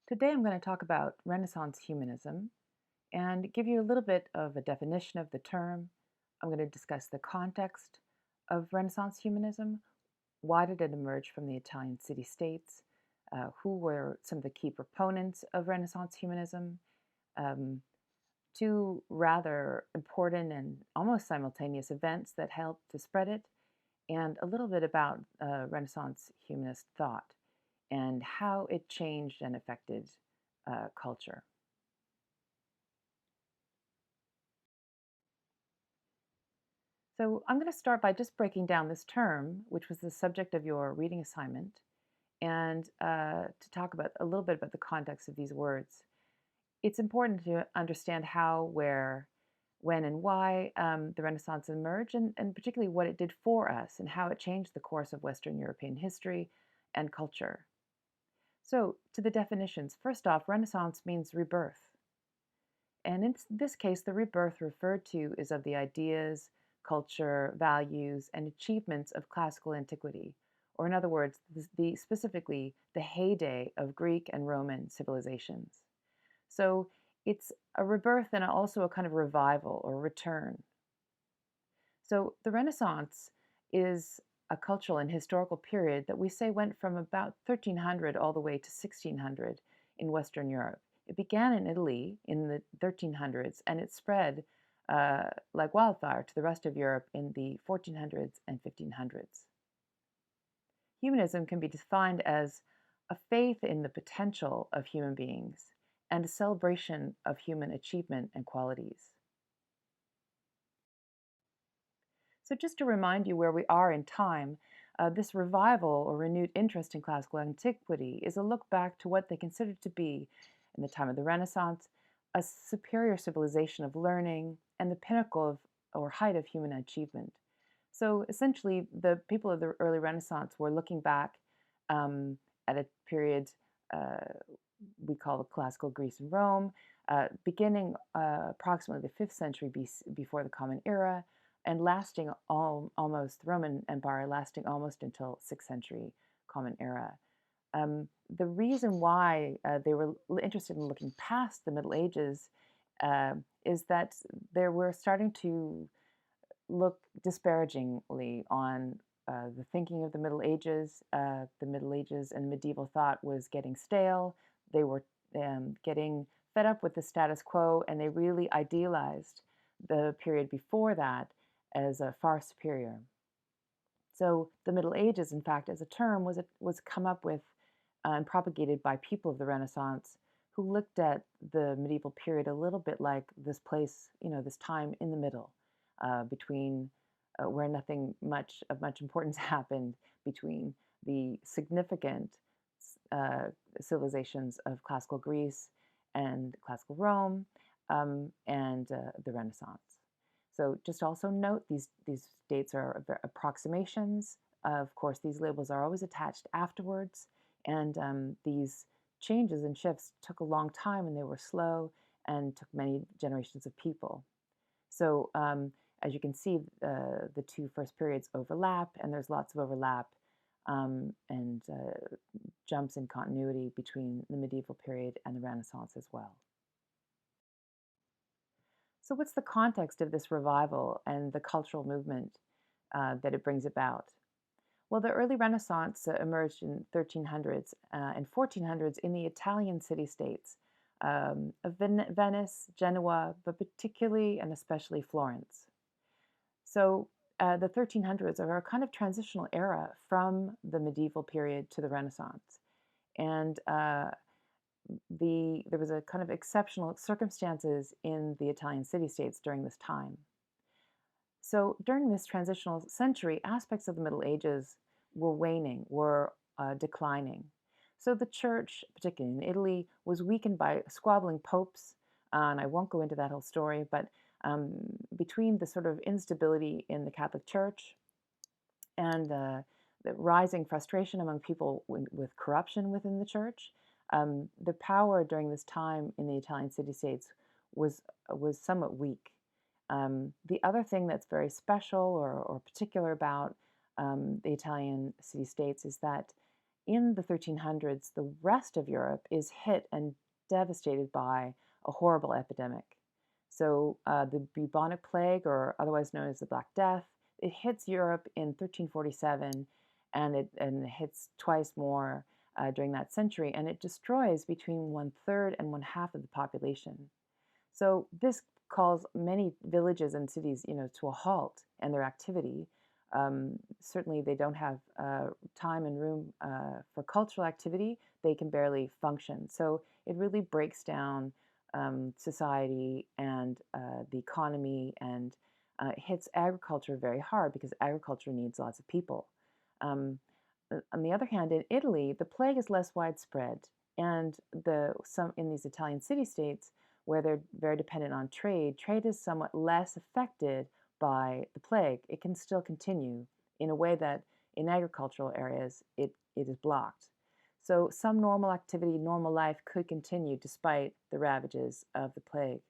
Today I'm going to talk about Renaissance humanism and give you a little bit of a definition of the term. I'm going to discuss the context of Renaissance humanism. Why did it emerge from the Italian city-states? Who were some of the key proponents of Renaissance humanism? Um, Two rather important and almost simultaneous events that helped to spread it, and a little bit about Renaissance humanist thought and how it changed and affected culture. So I'm going to start by just breaking down this term, which was the subject of your reading assignment, and to talk about a little bit about the context of these words. It's important to understand how, where, when, and why the Renaissance emerged, and particularly what it did for us and how it changed the course of Western European history and culture. So, to the definitions, first off, Renaissance means rebirth. And in this case, the rebirth referred to is of the ideas, culture, values, and achievements of classical antiquity, or in other words, specifically the heyday of Greek and Roman civilizations. So it's a rebirth and also a kind of revival or return. So the Renaissance is a cultural and historical period that we say went from about 1300 all the way to 1600 in Western Europe. It began in Italy in the 1300s and it spread like wildfire to the rest of Europe in the 1400s and 1500s. Humanism can be defined as a faith in the potential of human beings and a celebration of human achievement and qualities. So just to remind you where we are in time, this revival or renewed interest in classical antiquity is a look back to what they considered to be, in the time of the Renaissance, a superior civilization of learning and the pinnacle of or height of human achievement. So essentially, the people of the early Renaissance were looking back at a period uh, we call classical Greece and Rome, beginning approximately the 5th century before the Common Era, and lasting almost the Roman Empire lasting almost until 6th century Common Era. The reason why they were interested in looking past the Middle Ages uh, is that they were starting to look disparagingly on the thinking of the Middle Ages. The Middle Ages and medieval thought was getting stale. They were getting fed up with the status quo, and they really idealized the period before that as far superior. So the Middle Ages, in fact, as a term, was come up with and propagated by people of the Renaissance who looked at the medieval period a little bit like this place, this time in the middle between where nothing of much importance happened between the significant civilizations of classical Greece and classical Rome and the Renaissance. So just also note these dates are approximations. Of course, these labels are always attached afterwards, and these changes and shifts took a long time and they were slow and took many generations of people. So as you can see, the two first periods overlap, and there's lots of overlap and jumps in continuity between the medieval period and the Renaissance as well. So what's the context of this revival and the cultural movement that it brings about? Well, the early Renaissance emerged in 1300s and 1400s in the Italian city-states of Venice, Genoa, but particularly and especially Florence. So the 1300s are a kind of transitional era from the medieval period to the Renaissance. And there was a kind of exceptional circumstances in the Italian city-states during this time. So during this transitional century, aspects of the Middle Ages were waning, were declining. So the church, particularly in Italy, was weakened by squabbling popes, and I won't go into that whole story, but between the sort of instability in the Catholic Church and the rising frustration among people with corruption within the church, the power during this time in the Italian city-states was somewhat weak. The other thing that's very special or particular about the Italian city-states is that in the 1300s, the rest of Europe is hit and devastated by a horrible epidemic. So the bubonic plague, or otherwise known as the Black Death, it hits Europe in 1347, and it hits twice more during that century, and it destroys between one third and one half of the population. So this calls many villages and cities, to a halt and their activity. Certainly, they don't have time and room for cultural activity. They can barely function. So it really breaks down society and the economy, and hits agriculture very hard because agriculture needs lots of people. Um, on the other hand, in Italy, the plague is less widespread, and some in these Italian city-states where they're very dependent on trade, trade is somewhat less affected by the plague. It can still continue in a way that in agricultural areas it is blocked. So some normal activity, normal life could continue despite the ravages of the plague.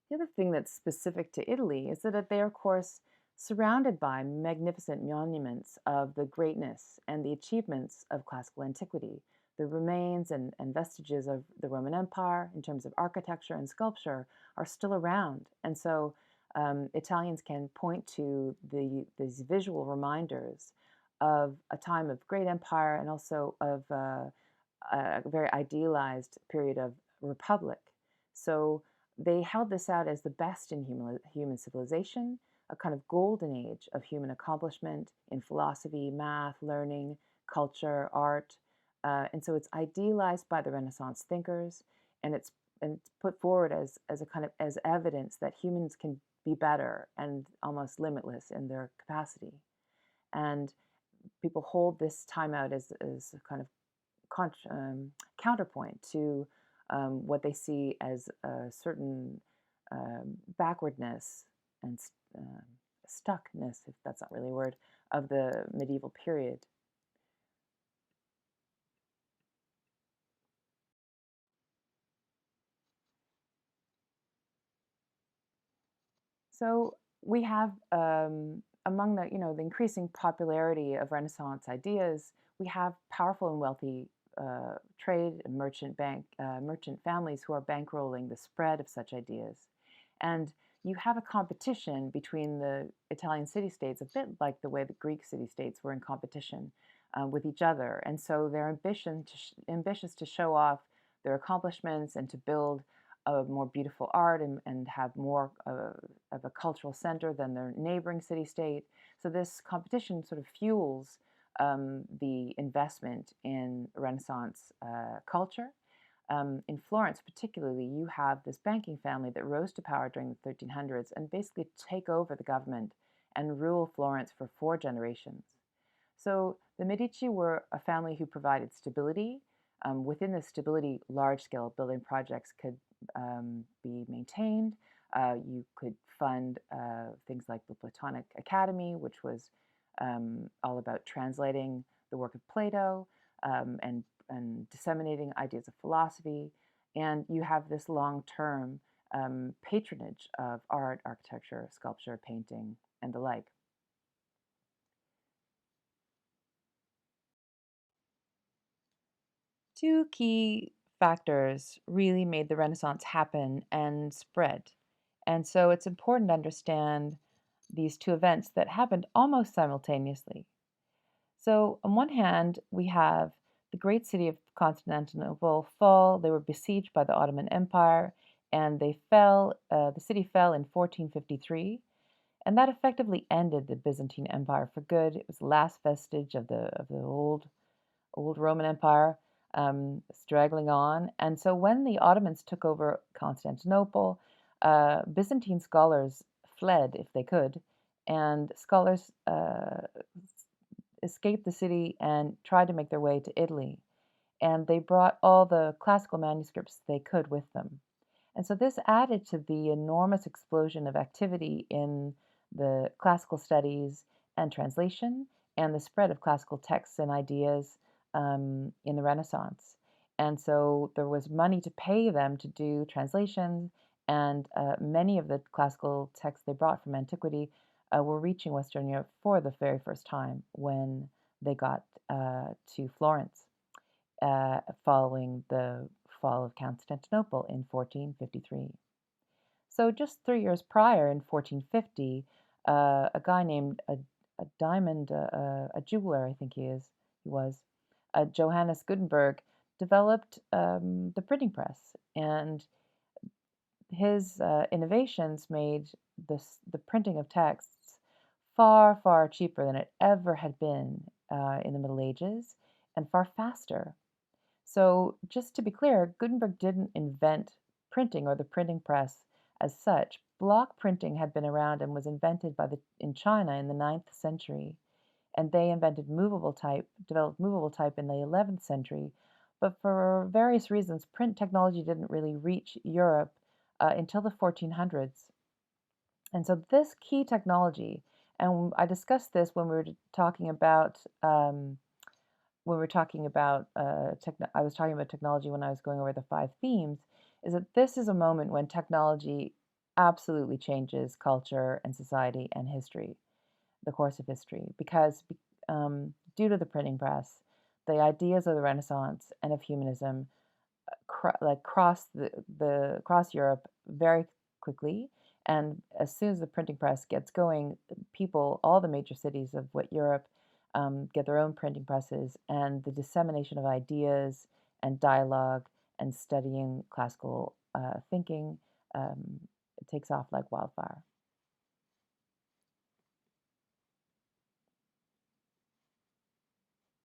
The other thing that's specific to Italy is that they are, of course, surrounded by magnificent monuments of the greatness and the achievements of classical antiquity. The remains and vestiges of the Roman Empire, in terms of architecture and sculpture, are still around. And so Italians can point to these visual reminders of a time of great empire and also of a very idealized period of republic. So they held this out as the best in human civilization, a kind of golden age of human accomplishment in philosophy, math, learning, culture, art. And so it's idealized by the Renaissance thinkers, and it's put forward as a kind of as evidence that humans can be better and almost limitless in their capacity. And people hold this time out as a kind of counterpoint to what they see as a certain backwardness and stuckness, if that's not really a word, of the medieval period. So we have among the increasing popularity of Renaissance ideas, we have powerful and wealthy trade and merchant families who are bankrolling the spread of such ideas, and you have a competition between the Italian city-states, a bit like the way the Greek city-states were in competition with each other, and so they're ambitious to show off their accomplishments and to build a more beautiful art and have more of a cultural center than their neighboring city-state. So this competition sort of fuels the investment in Renaissance culture. In Florence, particularly, you have this banking family that rose to power during the 1300s and basically take over the government and rule Florence for 4 generations. So the Medici were a family who provided stability. Within this stability, large-scale building projects could be maintained. You could fund things like the Platonic Academy, which was all about translating the work of Plato and disseminating ideas of philosophy. And you have this long-term patronage of art, architecture, sculpture, painting, and the like. Two key factors really made the Renaissance happen and spread. And so it's important to understand these two events that happened almost simultaneously. So, on one hand, we have the great city of Constantinople fall. They were besieged by the Ottoman Empire, and they fell. The city fell in 1453, and that effectively ended the Byzantine Empire for good. It was the last vestige of the old Roman Empire, straggling on. And so when the Ottomans took over Constantinople, Byzantine scholars fled if they could, and scholars escaped the city and tried to make their way to Italy. And they brought all the classical manuscripts they could with them. And so this added to the enormous explosion of activity in the classical studies and translation and the spread of classical texts and ideas in the Renaissance. And so there was money to pay them to do translations, and many of the classical texts they brought from antiquity were reaching Western Europe for the very first time when they got to Florence following the fall of Constantinople in 1453. So just 3 years prior, in 1450, a guy named a diamond, a jeweler, I think he was, Johannes Gutenberg, developed the printing press, and his innovations made the printing of texts far, far cheaper than it ever had been in the Middle Ages, and far faster. So, just to be clear, Gutenberg didn't invent printing or the printing press as such. Block printing had been around and was invented in China in the 9th century, and they developed movable type in the 11th century. But for various reasons, print technology didn't really reach Europe until the 1400s. And so, this key technology, and I discussed this when we were talking about I was talking about technology when I was going over the 5 themes, is that this is a moment when technology absolutely changes culture and society and history, the course of history, because due to the printing press, the ideas of the Renaissance and of humanism cross Europe very quickly. And as soon as the printing press gets going, all the major cities of what Europe get their own printing presses, and the dissemination of ideas and dialogue and studying classical thinking, it takes off like wildfire.